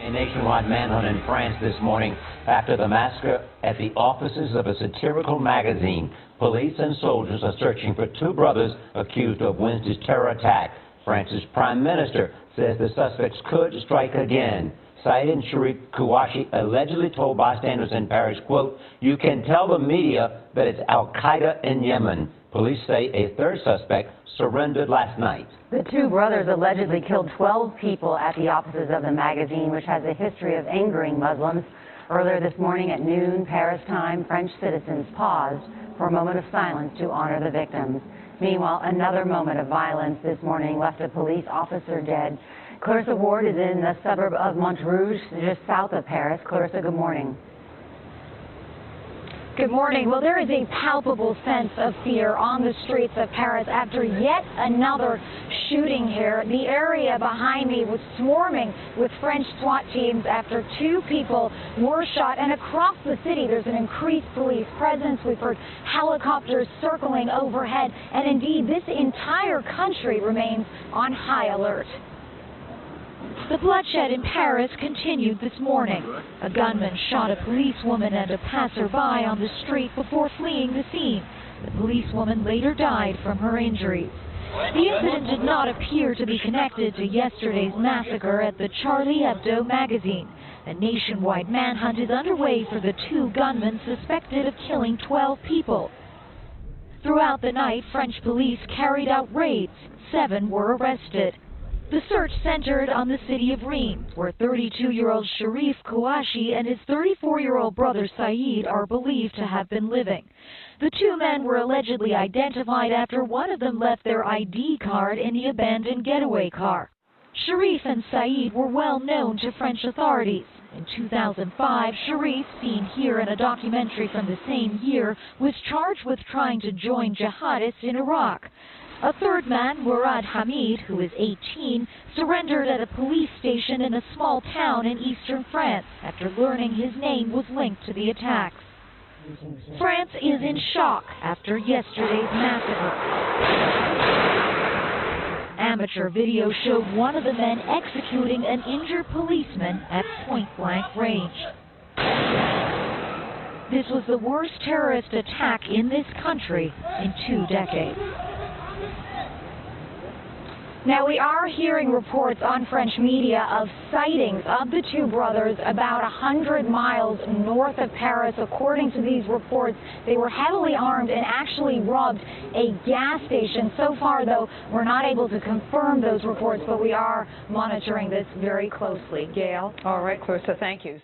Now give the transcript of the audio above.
A nationwide manhunt in France this morning after the massacre at the offices of a satirical magazine. Police and soldiers are searching for two brothers accused of Wednesday's terror attack. France's prime minister says the suspects could strike again. Saeed and Sharif Kouachi allegedly told bystanders in Paris, quote, "You can tell the media that it's Al-Qaida in Yemen." Police say a third suspect surrendered last night. The two brothers allegedly killed 12 people at the offices of the magazine, which has a history of angering Muslims. Earlier this morning at noon, Paris time, French citizens paused for a moment of silence to honor the victims. Meanwhile, another moment of violence this morning left a police officer dead. Clarissa Ward is in the suburb of Montrouge, just south of Paris. Clarissa, good morning. Good morning. Well, there is a palpable sense of fear on the streets of Paris after yet another shooting here. The area behind me was swarming with French SWAT teams after two people were shot. And across the city, there's an increased police presence. We've heard helicopters circling overhead. And indeed, this entire country remains on high alert. The bloodshed in Paris continued this morning. A gunman shot a policewoman and a passerby on the street before fleeing the scene. The policewoman later died from her injuries. The incident did not appear to be connected to yesterday's massacre at the Charlie Hebdo magazine. A nationwide manhunt is underway for the two gunmen suspected of killing 12 people. Throughout the night, French police carried out raids. 7 were arrested. The search centered on the city of Reims, where 32-year-old Sharif Kouachi and his 34-year-old brother Saeed are believed to have been living. The two men were allegedly identified after one of them left their ID card in the abandoned getaway car. Sharif and Saeed were well known to French authorities. In 2005, Sharif, seen here in a documentary from the same year, was charged with trying to join jihadists in Iraq. A third man, Murad Hamid, who is 18, surrendered at a police station in a small town in eastern France after learning his name was linked to the attacks. France is in shock after yesterday's massacre. Amateur video showed one of the men executing an injured policeman at point-blank range. This was the worst terrorist attack in this country in 2 decades. Now, we are hearing reports on French media of sightings of the two brothers about 100 miles north of Paris. According to these reports, they were heavily armed and actually robbed a gas station. So far, though, we're not able to confirm those reports, but we are monitoring this very closely. Gail? All right, Clarissa, thank you.